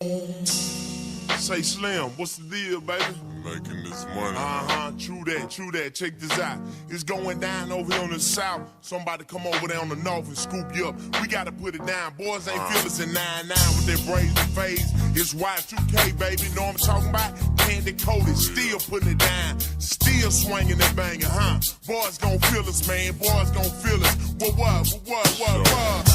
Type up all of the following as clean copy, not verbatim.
Say Slim, what's the deal, baby? Making this money. True that. Check this out. It's going down over here on the south. Somebody come over there on the north and scoop you up. We gotta put it down. Boys ain't feel us in 9-9 with their braids and fades. It's Y2K, baby. Know what I'm talking about? Can't decode it. Still putting it down. Still swinging and banging, Boys gon' feel us, man. Boys gon' feel us. What?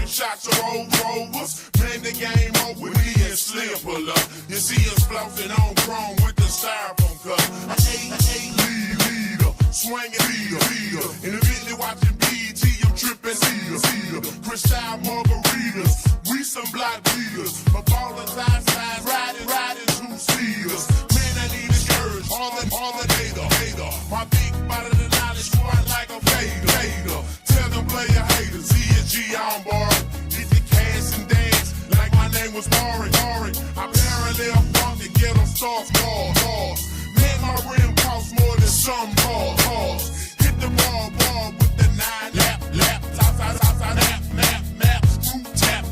Shots of Rovers, man, the game over. We and Slim pull up. You see us floating on chrome with the styrofoam cup. Leader, swinging leader. In the video watching BET, I'm tripping cedar. Cristal margaritas, we some block beaters. My ballin' size, riding two-seaters. Man, I need a scourge, all the data. My big body of knowledge, squat like a fader. Tell them player haters, ESG on board. Was boring. I parallel park to get them stars. Man, my rim costs more than some cars. Hit the ball with the 9 lap, top, nap, screw, tap.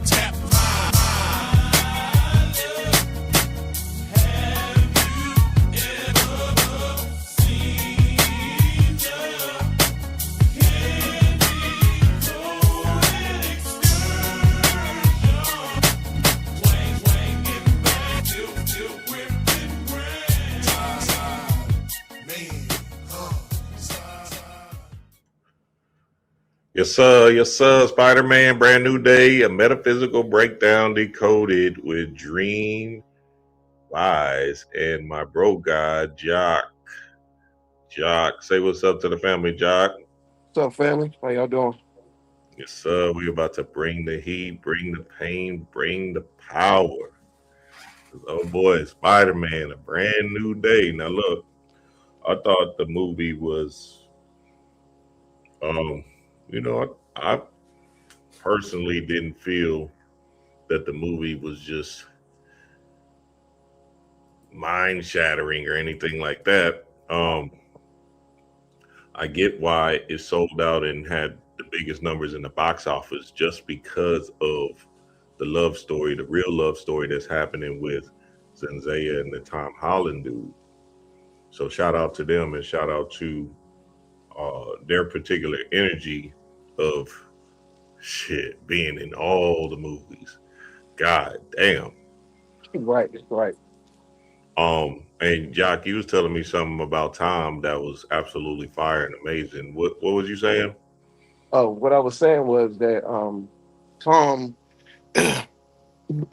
Yes, sir. Spiderman, brand new day, a metaphysical breakdown decoded with Jo9l These and my bro guy, Jock. Jock, say what's up to the family, Jock. What's up, family? How y'all doing? Yes, sir. We about to bring the heat, bring the pain, bring the power. Oh boy, Spider-Man, a brand new day. Now look, I thought the movie was, I personally didn't feel that the movie was just mind-shattering or anything like that. I get why it sold out and had the biggest numbers in the box office just because of the love story, the real love story that's happening with Zendaya and the Tom Holland dude. So shout out to them and shout out to their particular energy of being in all the movies. God damn. Right. And Jock, you was telling me something about Tom that was absolutely fire and amazing. What was you saying? Oh, what I was saying was that Tom,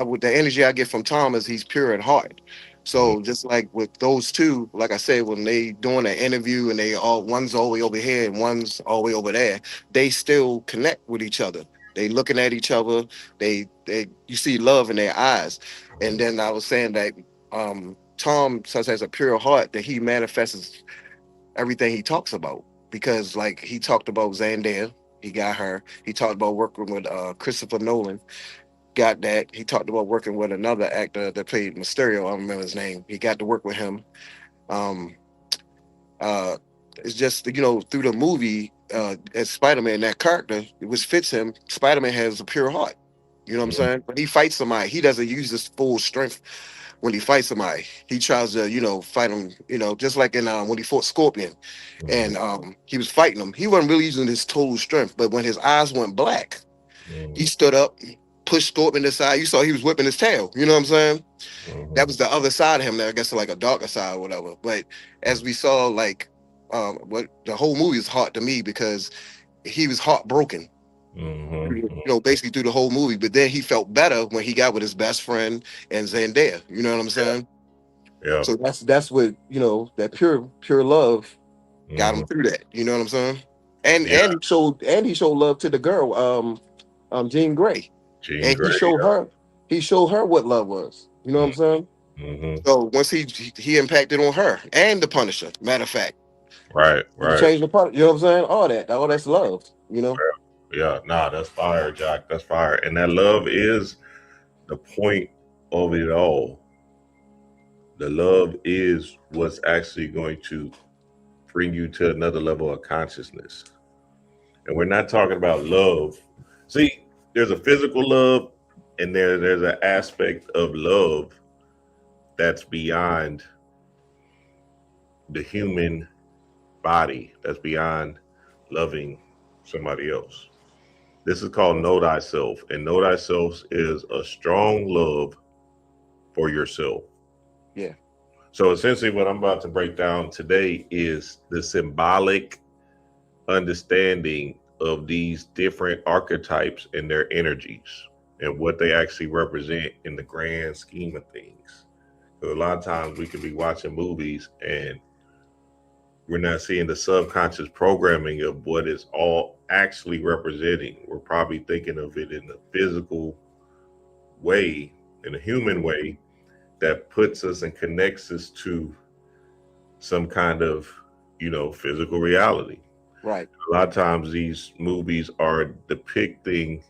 with the energy I get from Tom is he's pure at heart. So just like with those two, like I said, when they doing an interview and one's all the way over here and one's all the way over there, they still connect with each other. They looking at each other. They you see love in their eyes. And then I was saying that Tom such has a pure heart that he manifests everything he talks about. Because like he talked about Zendaya, he got her. He talked about working with Christopher Nolan. Got that. He talked about working with another actor that played Mysterio. I don't remember his name. He got to work with him. It's just, through the movie, as Spider-Man, that character, which fits him, Spider-Man has a pure heart. You know what I'm saying? When he fights somebody, he doesn't use his full strength when he fights somebody. He tries to, fight him, just like in when he fought Scorpion. And he was fighting him. He wasn't really using his total strength, but when his eyes went black, he stood up, pushed Scorpion aside. You saw he was whipping his tail. You know what I'm saying? That was the other side of him. That I guess like a darker side or whatever. But as we saw, like, what the whole movie is hard to me because he was heartbroken. Basically through the whole movie. But then he felt better when he got with his best friend and Zendaya. You know what I'm saying? Yeah. So that's what that pure love got him through that. You know what I'm saying? And Yeah, he showed love to the girl, Jean Grey, Jean and Grey. he showed her what love was. You know what I'm saying? Mm-hmm. So once he impacted on her and the Punisher. Matter of fact, Right, he right. changed the Punisher. You know what I'm saying? All that's love. You know? Yeah, nah, that's fire, Jack. That's fire. And that love is the point of it all. The love is what's actually going to bring you to another level of consciousness. And we're not talking about love. See, there's a physical love, and there's an aspect of love that's beyond the human body, that's beyond loving somebody else. This is called know thyself, and know thyself is a strong love for yourself. Yeah. So essentially what I'm about to break down today is the symbolic understanding of these different archetypes and their energies and what they actually represent in the grand scheme of things. So a lot of times we can be watching movies and we're not seeing the subconscious programming of what it's all actually representing. We're probably thinking of it in the physical way, in a human way, that puts us and connects us to some kind of, physical reality. Right. A lot of times these movies are depicting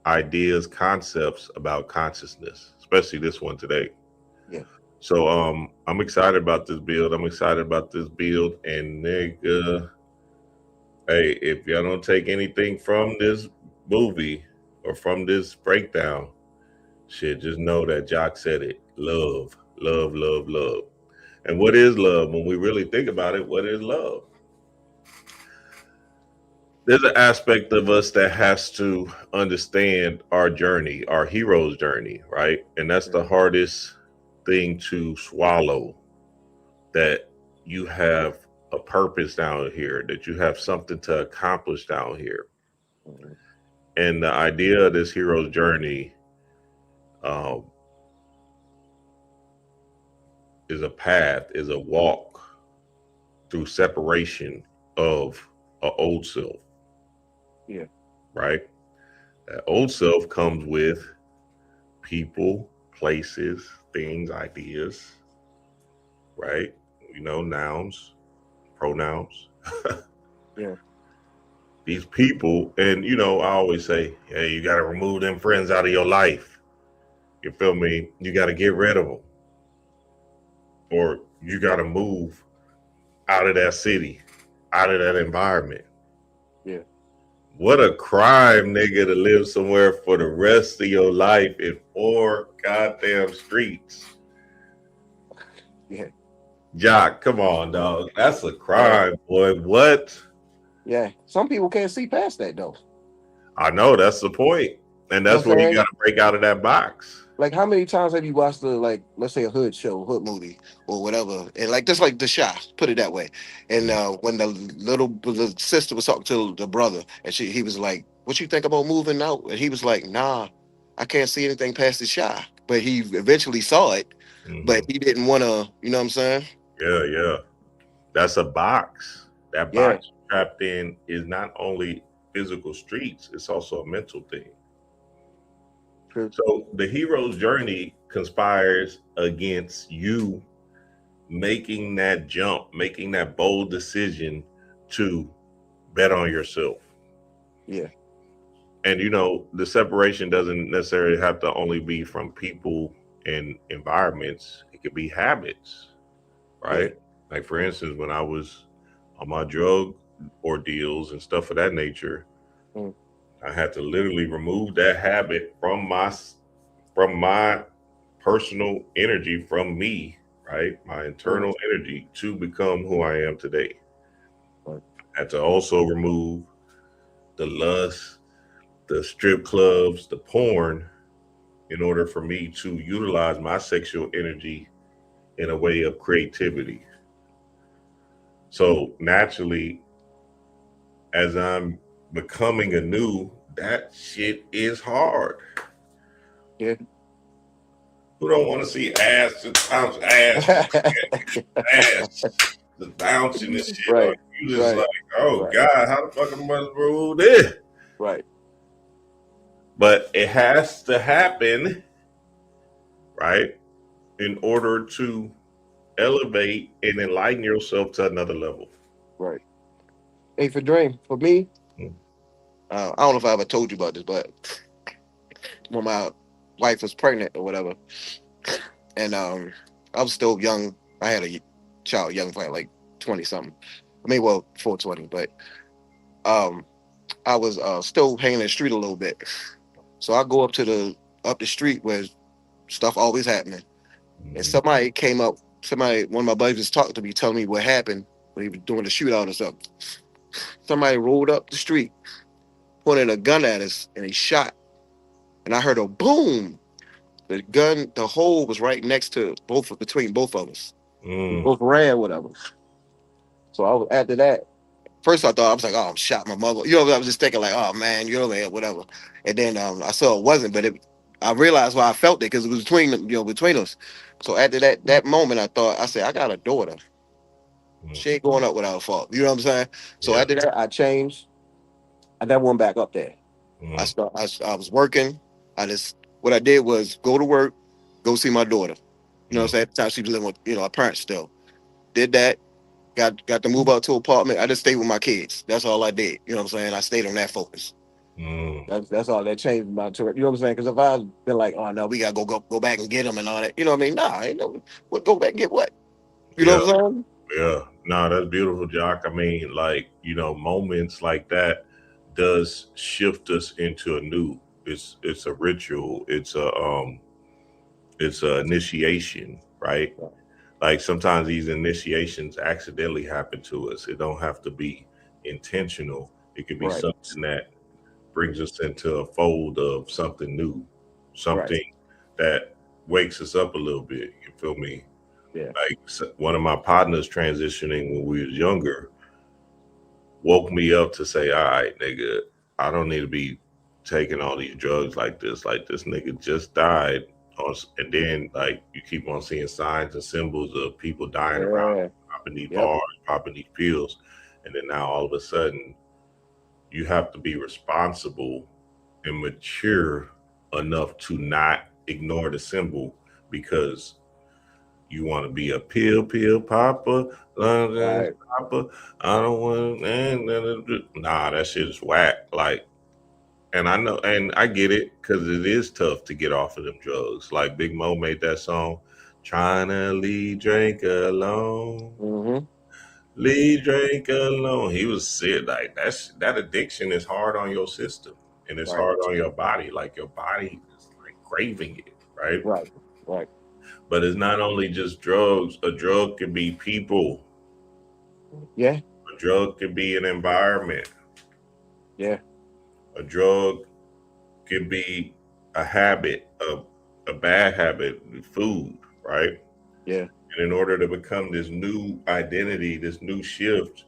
ideas, concepts about consciousness, especially this one today. Yeah. So I'm excited about this build. And nigga, hey, if y'all don't take anything from this movie or from this breakdown, shit, just know that Jock said it. Love, love, love, love. And what is love? When we really think about it, what is love? There's an aspect of us that has to understand our journey, our hero's journey, right? And that's the hardest thing to swallow, that you have a purpose down here, that you have something to accomplish down here. And the idea of this hero's journey is a path, is a walk through separation of an old self. Yeah. Right? That old self comes with people, places, things, ideas, right? Nouns, pronouns. Yeah. These people, and I always say, hey, you got to remove them friends out of your life. You feel me? You got to get rid of them. Or you got to move out of that city, out of that environment. Yeah. What a crime, nigga, to live somewhere for the rest of your life in 4 goddamn streets. Yeah. Jock, come on, dog. That's a crime, boy. What? Yeah. Some people can't see past that though. I know, that's the point. And that's where you got to break out of that box. Like, how many times have you watched let's say a hood show, hood movie, or whatever, and just like The Shy, put it that way. And when the sister was talking to the brother, and he was like, "What you think about moving out?" And he was like, "Nah, I can't see anything past The Shy." But he eventually saw it, but he didn't want to. You know what I'm saying? Yeah. That's a box. That box trapped in is not only physical streets, it's also a mental thing. True. So the hero's journey conspires against you making that jump, making that bold decision to bet on yourself. Yeah. And the separation doesn't necessarily have to only be from people and environments. It could be habits, right? Yeah. Like, for instance, when I was on my drug ordeals and stuff of that nature, I had to literally remove that habit from my personal energy, from me, right? My internal energy, to become who I am today. I had to also remove the lust, the strip clubs, the porn, in order for me to utilize my sexual energy in a way of creativity. So naturally, as I'm becoming anew, that shit is hard. Yeah. Who don't want to see ass? Sometimes ass. Ass. just bouncing and shit. Right. Like, you just Right. like, oh Right. God, how the fuck am I supposed to rule this? Right. But it has to happen, right, in order to elevate and enlighten yourself to another level. Right. Hey, for Dream, for me, Mm. I don't know if I ever told you about this, but when my wife was pregnant or whatever, and I was still young. I had a child young, like 20 something. I mean, well, 420, but um, I was still hanging in the street a little bit. So I go up the street where stuff always happening, and Mhm. somebody came up. One of my buddies was talking to me, telling me what happened when he was doing the shootout or something. Somebody rolled up the street, pointed a gun at us, and he shot. And I heard a boom. The gun, the hole was right next to between both of us. We Mm. both ran, whatever. So after that, first I thought, I was like, oh, I'm shot my mother. You know, I was just thinking like, oh man, you know, man, whatever. And then I saw it wasn't, but I realized why I felt it because it was between us. So after that moment, I said, I got a daughter. Mm. She ain't going up without a fault. You know what I'm saying? So Yeah. after that, I changed. I never went back up there. Mm. I was working. What I did was go to work, go see my daughter. You know what I'm Mm. saying? At the time she was living with, her parents still. Did that, got to move out to an apartment. I just stayed with my kids. That's all I did. You know what I'm saying? I stayed on that focus. Mm. That's all that changed my tour. You know what I'm saying? Because if I had been like, oh no, we gotta go back and get them and all that, you know what I mean? Nah, I ain't no what go back and get what? You know Yeah. what I'm saying? Yeah. No, that's beautiful, Jock. I mean, like, moments like that does shift us into a new. It's a ritual. It's a initiation, right? Like sometimes these initiations accidentally happen to us. It don't have to be intentional. It could be Right, something that brings us into a fold of something new, right, something that wakes us up a little bit. You feel me? yeah, Like one of my partners transitioning when we was younger woke me up to say, "All right, nigga, I don't need to be taking all these drugs like this. Like this nigga just died." And then like you keep on seeing signs and symbols of people dying around, yeah, popping these yep, bars, popping these pills, and then now all of a sudden you have to be responsible and mature enough to not ignore the symbol because you want to be a pill popper, right, popper. I don't want nah, that shit is whack. Like, and I know, and I get it because it is tough to get off of them drugs. Like Big Mo made that song, trying to leave drink alone. mm-hmm, Leave drink alone. He was sick. Like that addiction is hard on your system and it's right, hard on your body. Like your body is like craving it, right? right, right, But it's not only just drugs. A drug can be people. yeah, A drug can be an environment. yeah, A drug can be a habit, a bad habit, food, right? yeah, And in order to become this new identity, this new shift,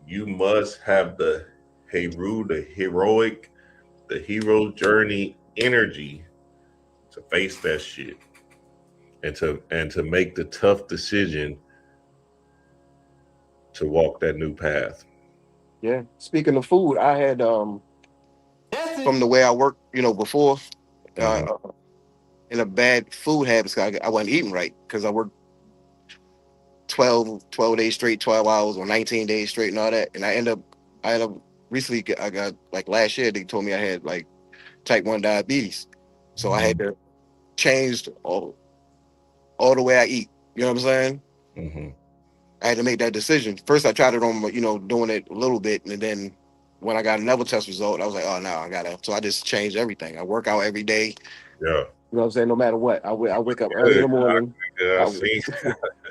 you must have the heroic, the hero journey energy to face that shit and to make the tough decision to walk that new path. yeah. Speaking of food, I had from the way I worked, before, uh, Hmm. in a bad food habits. I wasn't eating right because I worked 12 days straight, 12 hours or 19 days straight and all that. And I ended up recently, I got like last year, they told me I had like type 1 diabetes. So I had to change all the way I eat. You know what I'm saying? Hmm. I had to make that decision. First, I tried it on, doing it a little bit. And then when I got another test result, I was like, oh, no, I got to. So I just changed everything. I work out every day. Yeah. You know what I'm saying? No matter what, I wake up early in Good. the morning. I I, see.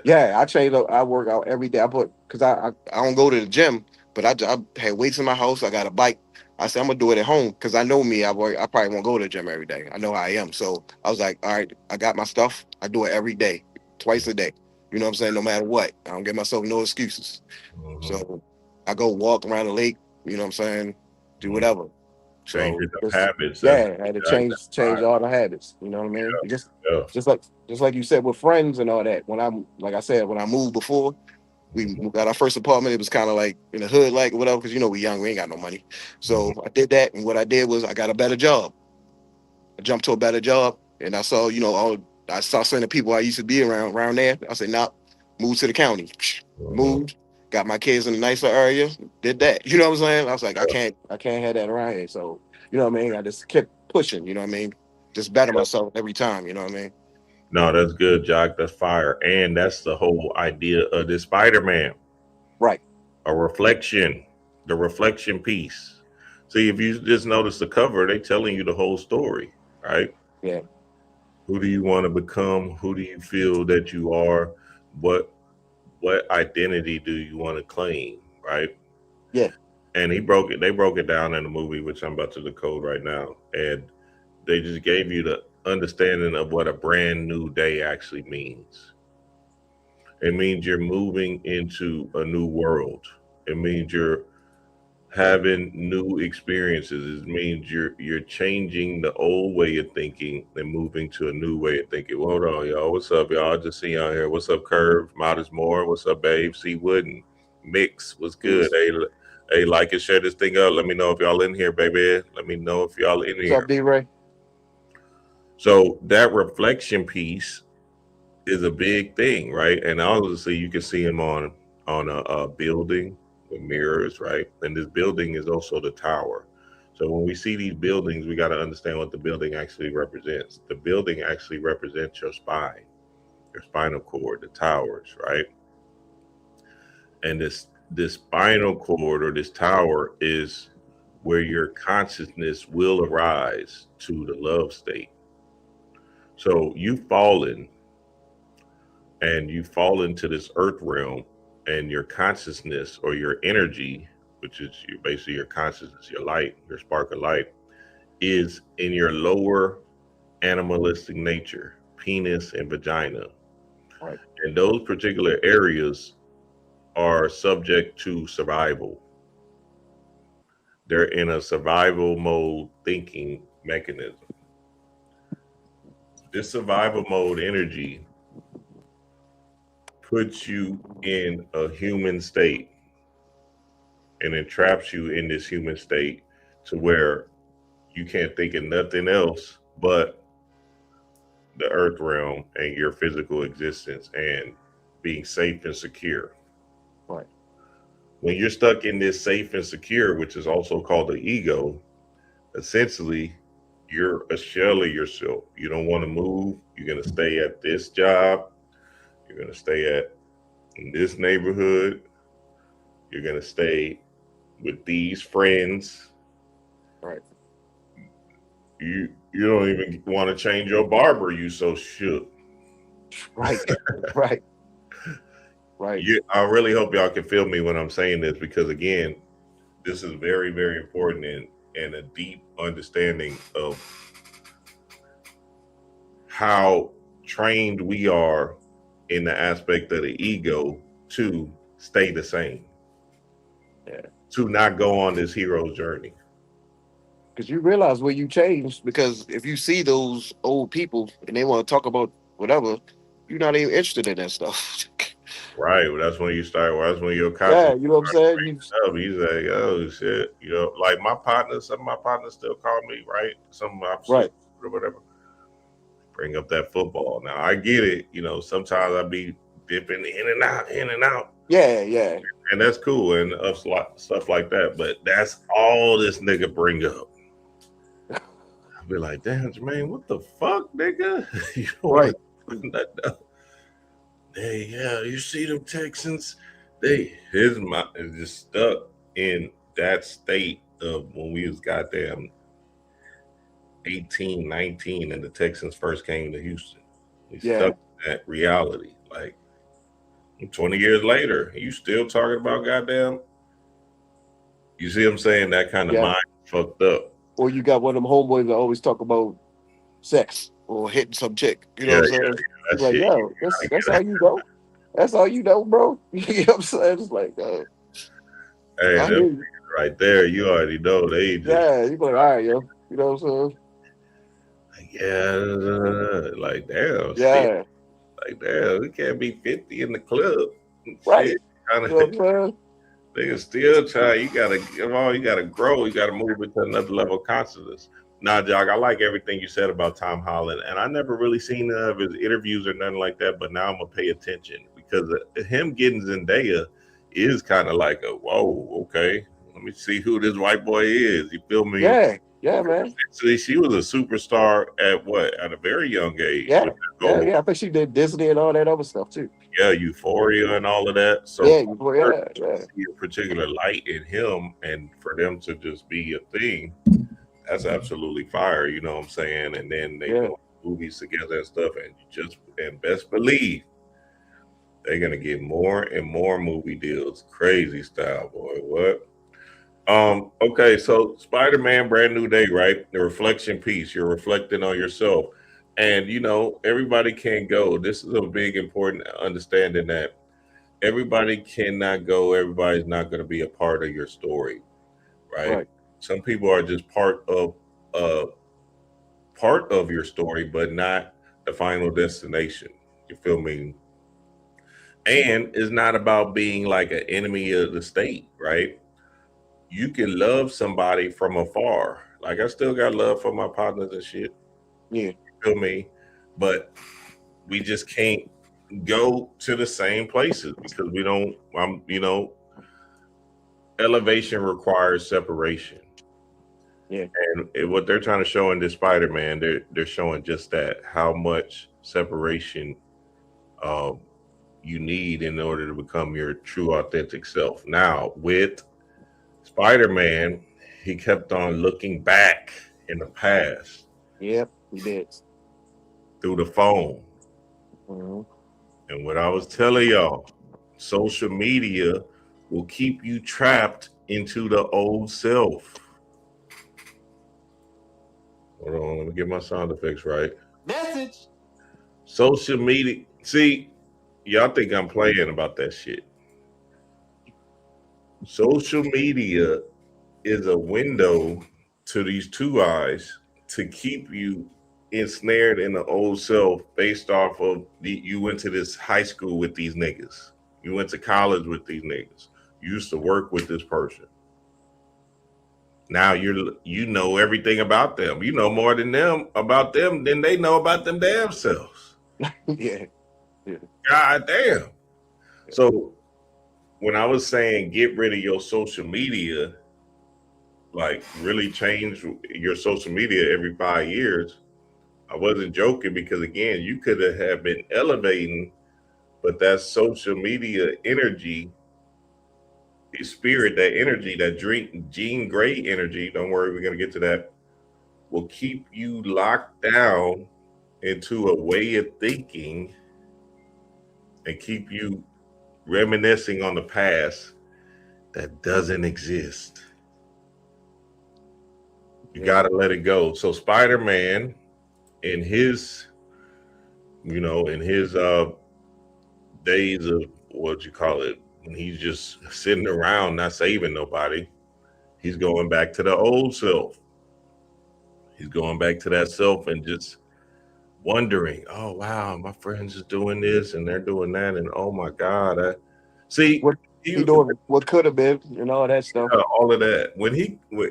yeah, I change up. I work out every day. Because I don't go to the gym, but I had weights in my house. I got a bike. I said I'm gonna do it at home because I know me. I probably won't go to the gym every day. I know how I am. So I was like, all right, I got my stuff. I do it every day, twice a day. You know what I'm saying? No matter what, I don't give myself no excuses. Hmm. So I go walk around the lake. You know what I'm saying? Do Hmm. whatever. So Changing the habits. That's yeah, I had to that, change all the habits. You know what I mean? yeah. Just like you said with friends and all that. When I moved before, We got our first apartment. It was kind of like in the hood, like whatever, because we young, we ain't got no money. So I did that, and what I did was I got a better job. I jumped to a better job, and I saw, I saw some of the people I used to be around there. I said, nah, move to the county. Moved, got my kids in a nicer area, did that. You know what I'm saying? I was like, I can't have that around here. So, you know what I mean? I just kept pushing, you know what I mean? Just better myself every time, you know what I mean? No, that's good, Jock. That's fire. And that's the whole idea of this Spider-Man. Right. A reflection, the reflection piece. See, if you just notice the cover, they telling you the whole story, right? Yeah. Who do you want to become? Who do you feel that you are? What identity do you want to claim, right? Yeah. And they broke it down in the movie, which I'm about to decode right now. And they just gave you the understanding of what a brand new day actually means. It means you're moving into a new world. It means you're having new experiences. It means you're changing the old way of thinking and moving to a new way of thinking. Well, hold on, y'all. What's up, y'all? I just see y'all here. What's up, Curve? Modest Moore? What's up, Babe? C Wooden? Mix? What's good? Hey, like and share this thing up. Let me know if y'all in here, baby. Let me know if y'all in here. What's up, D-Ray? So that reflection piece is a big thing, right? And obviously you can see them on a building with mirrors, right? And this building is also the tower. So when we see these buildings, we got to understand what the building actually represents. The building actually represents your spine, your spinal cord, the towers, right? And this spinal cord or this tower is where your consciousness will arise to the love state. So you've fallen and you fall into this earth realm, and your consciousness or your energy, which is basically your consciousness, your light, your spark of light, is in your lower animalistic nature, penis and vagina. Right. And those particular areas are subject to survival. They're in a survival mode thinking mechanism. This survival mode energy puts you in a human state and it traps you in this human state to where you can't think of nothing else but the earth realm and your physical existence and being safe and secure. Right. When you're stuck in this safe and secure, which is also called the ego, essentially you're a shell of yourself. You don't want to move. You're going to stay at this job. You're going to stay in this neighborhood. You're going to stay with these friends. Right. You don't even want to change your barber. You so shook. Right. Right. Right. I really hope y'all can feel me when I'm saying this, because again, this is very, very important and a deep understanding of how trained we are in the aspect of the ego to stay the same. Yeah. To not go on this hero's journey. Because you realize where you changed, because if you see those old people and they want to talk about whatever, you're not even interested in that stuff. Right. Well, that's when you start. Well, that's when your Yeah, conscience. you know what I'm saying? He's like, oh shit, like my partner. Some of my partners still call me, right? Some of my right, or whatever. Bring up that football. Now I get it. Sometimes I be dipping in and out. Yeah, yeah. And that's cool and stuff like that. But that's all this nigga bring up. I'll be like, damn, Jermaine, what the fuck, nigga? Right. Hey, yeah, you see them Texans? His mind is just stuck in that state of when we was goddamn 18, 19 and the Texans first came to Houston. He's stuck in that reality. Like 20 years later, you still talking about goddamn. You see what I'm saying? That kind of mind fucked up. Or you got one of them homeboys that always talk about sex or hitting some chick. You know what I'm saying? He's like, yo, that's how you know. That's all you know, bro. You know what I'm saying? It's like, hey, right there, you already know they just. Yeah, you like, all right, yo. You know what I'm saying? Yeah, like damn. Yeah. Like damn, we can't be 50 in the club. Right. Shit. Kinda, You know what I'm saying? niggas still try. You gotta grow. You gotta move it to another level of consciousness. Nah, Jock, I like everything you said about Tom Holland, and I never really seen none of his interviews or nothing like that. But now I'm gonna pay attention because him getting Zendaya is kind of like a whoa, okay. Let me see who this white boy is. You feel me? Yeah, man. See, she was a superstar at a very young age. Yeah, With the whole, I think she did Disney and all that other stuff too. yeah, Euphoria and all of that. So Yeah, to see a particular light in him and for them to just be a thing, that's absolutely fire. You know what I'm saying? And then they do movies together and stuff, and best believe they're gonna get more and more movie deals. Crazy style, boy. What? Okay, so Spider-Man, brand new day, right? The reflection piece. You're reflecting on yourself. And everybody can't go. This is a big important understanding that everybody cannot go, everybody's not going to be a part of your story, right? Some people are just part of your story, but not the final destination. You feel me? And it's not about being like an enemy of the state, right? You can love somebody from afar. Like I still got love for my partners and shit. Yeah. You feel me? But we just can't go to the same places because we don't, elevation requires separation. Yeah. And what they're trying to show in this Spider-Man, they're showing just that, how much separation you need in order to become your true authentic self. Now, with Spider-Man, he kept on looking back in the past. Yep, he did. Through the phone. Mm-hmm. And what I was telling y'all, social media will keep you trapped into the old self. Hold on, let me get my sound effects right. Message. Social media. See, y'all think I'm playing about that shit. Social media is a window to these two eyes to keep you ensnared in the old self based off of you went to this high school with these niggas. You went to college with these niggas. You used to work with this person. Now you know everything about them. You know more than them about them than they know about them damn selves. Yeah. God damn. So when I was saying get rid of your social media, like really change your social media every 5 years, I wasn't joking because again, you could have been elevating, but that social media energy, the spirit, that energy, that Jean Grey energy, don't worry, we're going to get to that, will keep you locked down into a way of thinking and keep you reminiscing on the past that doesn't exist. You got to let it go. So Spider-Man, in his days of what you call it, when he's just sitting around not saving nobody, he's going back to the old self. He's going back to that self and just wondering, oh wow, my friends is doing this and they're doing that, and oh my God, What he doing? What could have been, and all that stuff. Yeah, all of that.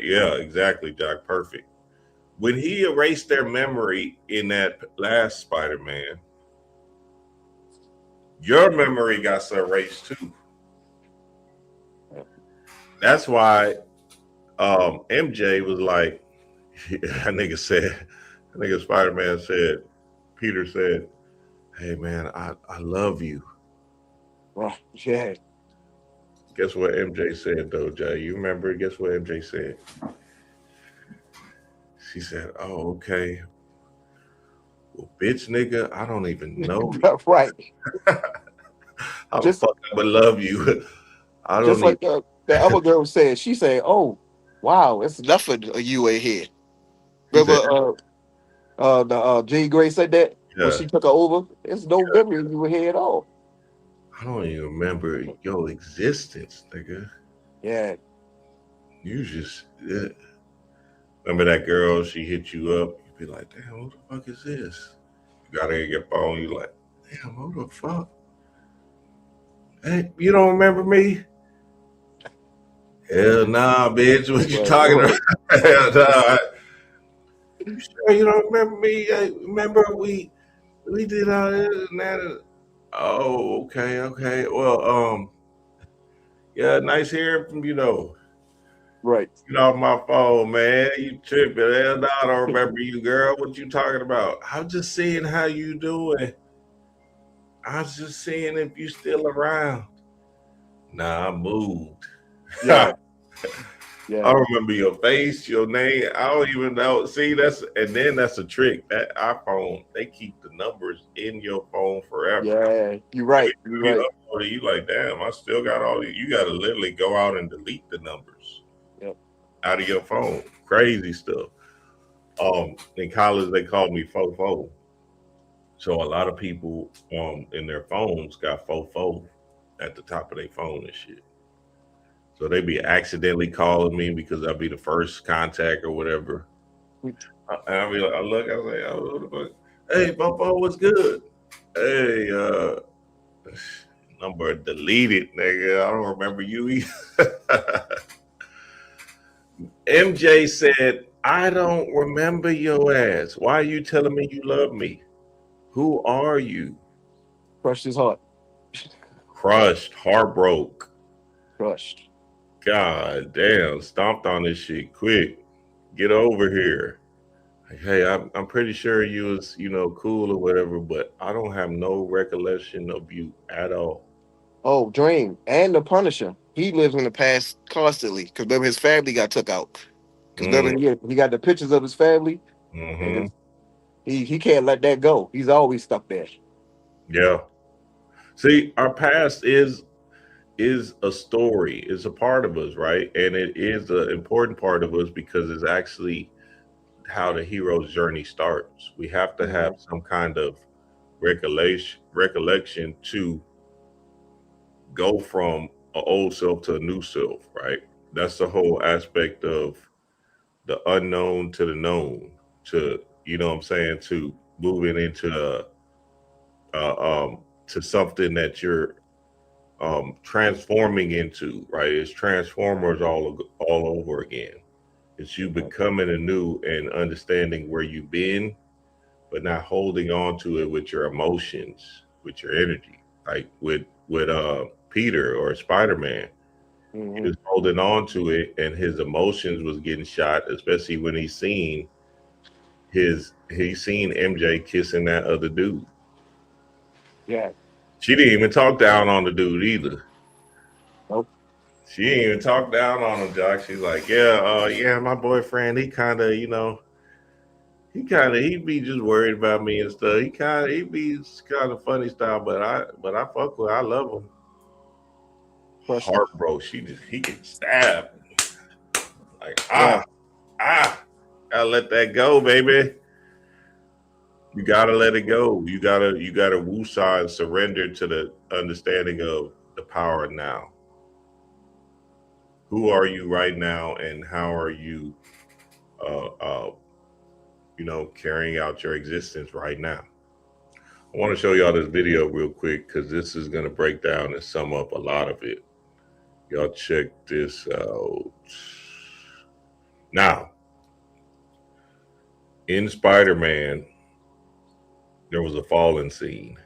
Yeah, exactly, Jack. Perfect. When he erased their memory in that last Spider-Man, your memory got erased too. That's why MJ was like, that nigga Spider-Man said, Peter said, hey man, I love you. Right. Yeah. Guess what MJ said though, Jay? You remember? Guess what MJ said? She said, oh, okay. Well, bitch, nigga, I don't even know. Right. How the fuck I would love you? I don't just like the other girl said. She said, "Oh, wow, it's nothing of you in here." Remember, the Jean Grey said that when she took her over. There's no memory of you in here at all. I don't even remember your existence, nigga. Yeah. You just remember that girl? She hit you up. You be like, damn, who the fuck is this? You got her in your phone. You like, damn, who the fuck? Hey, you don't remember me? Hell nah, bitch. What you talking about? Hell nah. You sure you don't remember me? Hey, remember we did all this and that. Oh, okay, okay. Well, yeah, nice hearing from you though. Right. Get off my phone, man. You tripping. Hell no, I don't remember you, girl. What you talking about? I'm just seeing how you doing. I was just seeing if you still around. Nah, I moved. Yeah. I Yeah. don't remember your face, your name. I don't even know. See, that's a trick. That iPhone, they keep the numbers in your phone forever. Yeah. You're right. You're You right. upload it, you like, damn, I still got all these. You gotta literally go out and delete the numbers Yep. out of your phone. Crazy stuff. In college they called me fofo. So a lot of people in their phones got fofo at the top of their phone and shit. So they be accidentally calling me because I'll be the first contact or whatever. And I'll be like, I look, I was like, oh, what the fuck? Hey, fofo, what's good? Hey, number deleted, nigga. I don't remember you either. MJ said, I don't remember your ass. Why are you telling me you love me? Who are you? Crushed his heart. Crushed, heartbroke. Crushed. God damn, stomped on this shit quick. Get over here. Like, hey, I'm pretty sure you was, cool or whatever, but I don't have no recollection of you at all. Oh, Dream and the Punisher. He lives in the past constantly because remember his family got took out. Because remember he got the pictures of his family, and Mm-hmm. he can't let that go. He's always stuck there. Yeah. See, our past is a story, is a part of us, right? And it is an important part of us because it's actually how the hero's journey starts. We have to have some kind of recollection to go from an old self to a new self, right? That's the whole aspect of the unknown to the known, to what I'm saying, to moving into to something that you're transforming into, right? It's transformers all over again. It's you becoming anew and understanding where you've been, but not holding on to it with your emotions, with your energy, like with Peter or Spider-Man. He was holding on to it, and his emotions was getting shot, especially when he seen MJ kissing that other dude. Yeah. She didn't even talk down on the dude either. Nope. She didn't even talk down on him, Jock. She's like, yeah, my boyfriend, he kind of, he'd be just worried about me and stuff. He'd be kind of funny style, but I fuck with, I love him. Crushed. Heart, bro. He can stab. Like, Yeah. gotta let that go, baby. You gotta let it go. You gotta woosah and surrender to the understanding of the power now. Who are you right now, and how are you, uh, uh, carrying out your existence right now? I want to show y'all this video real quick because this is gonna break down and sum up a lot of it. Y'all check this out. Now, in Spider-Man, there was a fallen scene.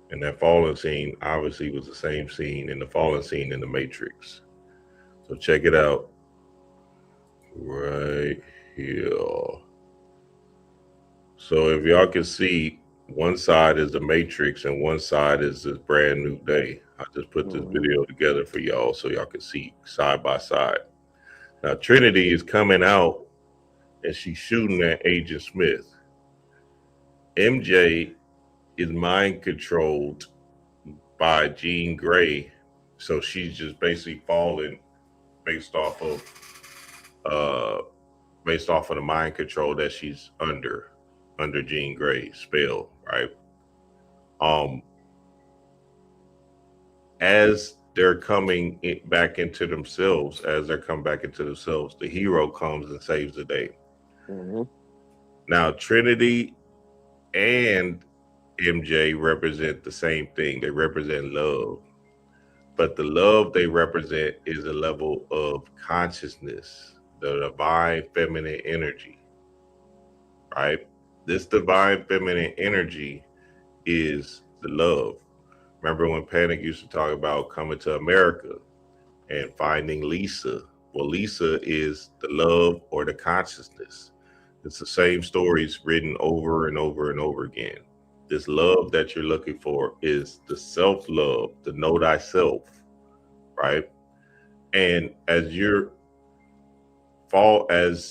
And that fallen scene obviously was the same scene in the fallen scene in the Matrix. So check it out right here. So if y'all can see, one side is the Matrix and one side is this brand new day. I just put this video together for y'all so y'all can see side by side. Now Trinity is coming out and she's shooting at Agent Smith. MJ is mind controlled by Jean Grey, so she's just basically falling based off of the mind control that she's under Jean Grey's spell, right? As they're coming back into themselves, the hero comes and saves the day. Now Trinity and MJ represent the same thing. They represent love. but the love they represent is a level of consciousness, the divine feminine energy, right? This divine feminine energy is the love. Remember when Panic used to talk about coming to America and finding Lisa? Well, Lisa is the love or the consciousness. It's the same stories written over and over and over again. This love that you're looking for is the self-love, the know thyself, right? And as you're falling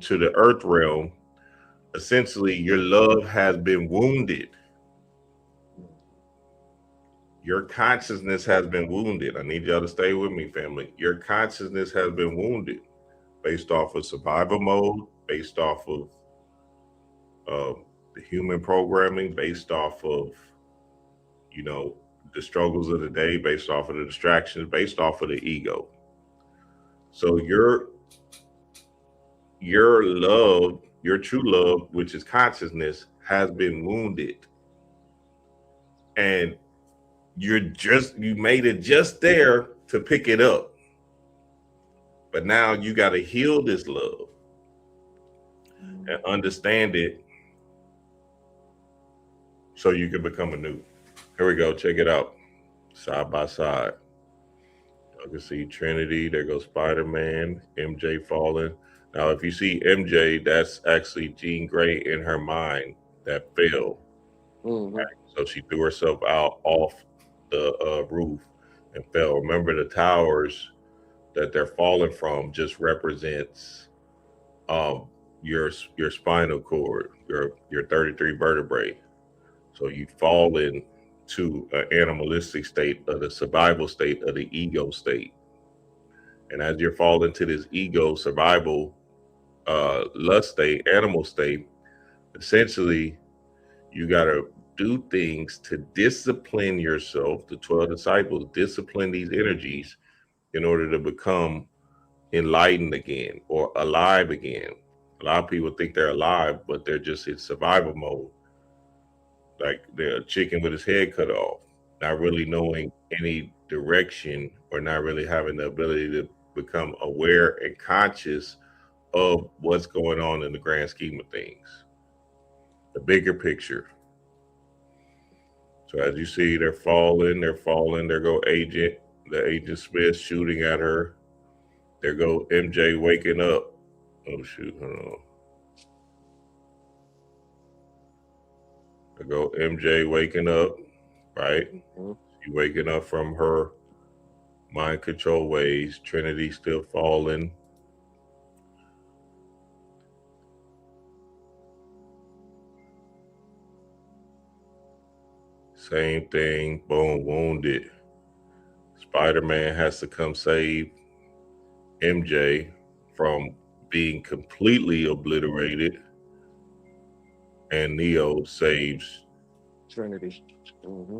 to the earth realm, essentially your love has been wounded. Your consciousness has been wounded. I need y'all to stay with me, family. Your consciousness has been wounded based off of survival mode, based off of the human programming, based off of, the struggles of the day, based off of the distractions, based off of the ego. So your love, your true love, which is consciousness, has been wounded. And you made it just there to pick it up. But now you got to heal this love and understand it so you can become anew. Here we go. Check it out. Side by side. You can see Trinity. There goes Spider-Man. MJ falling. Now, if you see MJ, that's actually Jean Grey in her mind that fell. Mm-hmm. Right? So she threw herself out off the roof and fell. Remember, the towers that they're falling from just represents your spinal cord, your 33 vertebrae. So you fall into an animalistic state, of the survival state, of the ego state. And as you're falling to this ego survival lust state, animal state, essentially you got to do things to discipline yourself. The 12 disciples discipline these energies in order to become enlightened again or alive again. A lot of people think they're alive, but they're just in survival mode. Like they're a chicken with his head cut off, not really knowing any direction or not really having the ability to become aware and conscious of what's going on in the grand scheme of things, the bigger picture. So as you see, they're falling. There go the Agent Smith shooting at her. There go MJ waking up. Oh shoot, hold on. There go MJ waking up, right? Mm-hmm. She waking up from her mind control ways. Trinity still falling. Same thing, boom, wounded. Spider-Man has to come save MJ from being completely obliterated. And Neo saves Trinity. Mm-hmm.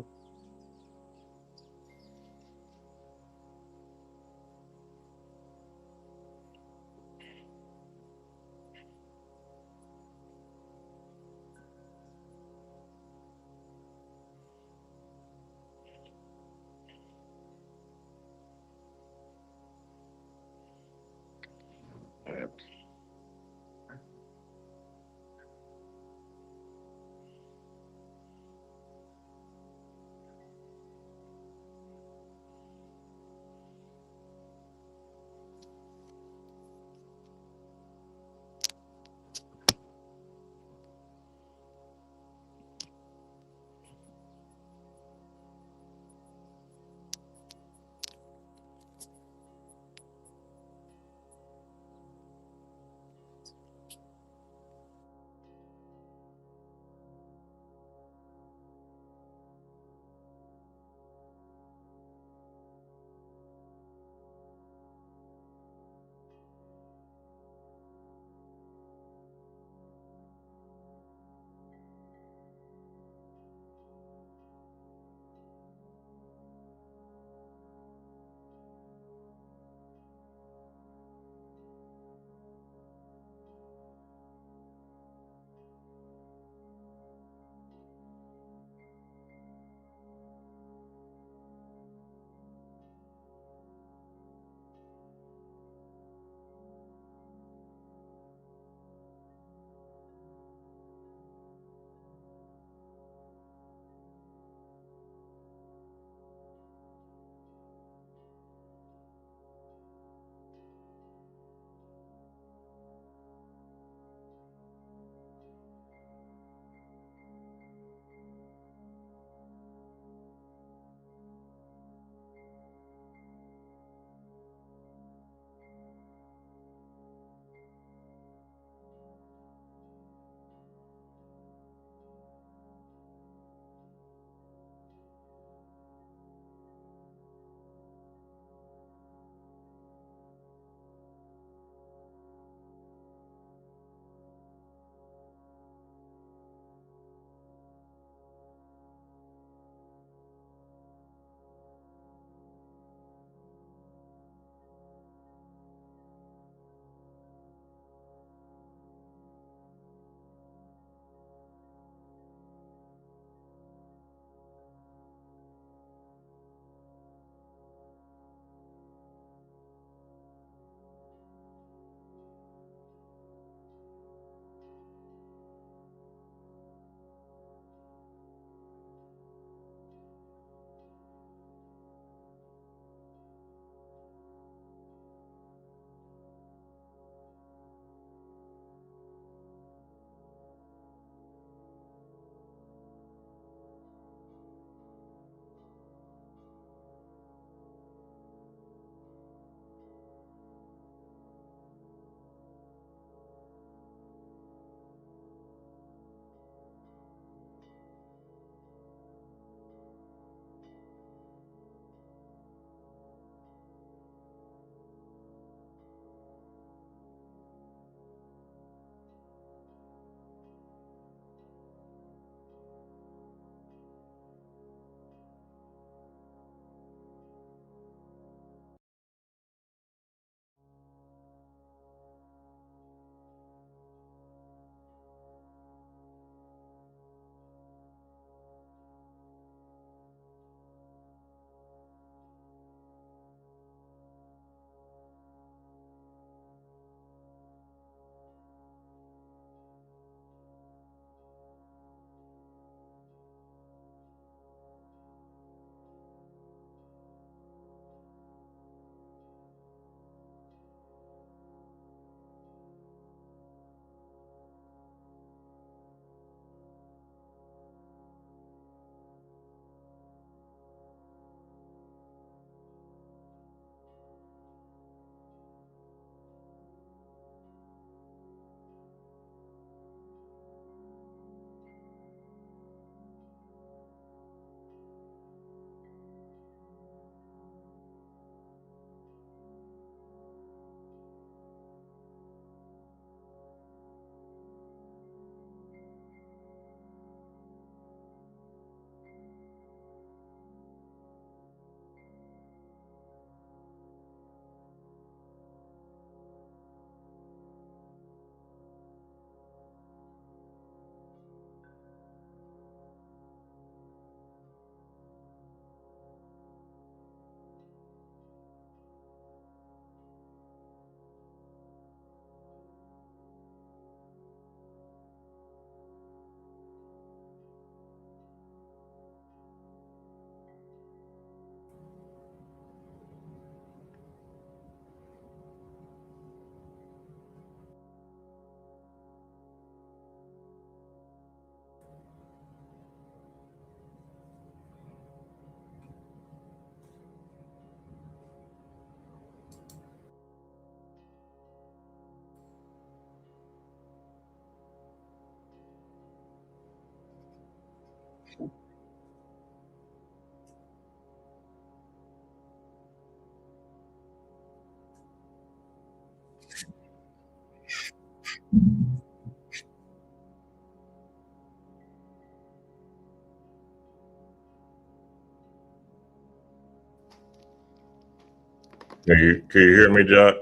Can you hear me, Jock?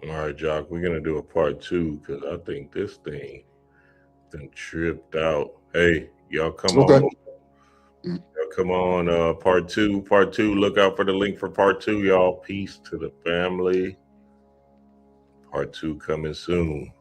All right, Jock, we're gonna do a part 2 because I think this thing done tripped out. Hey, y'all come Okay. on. Y'all come on, part 2. Part 2. Look out for the link for part 2, y'all. Peace to the family. Part 2 coming soon.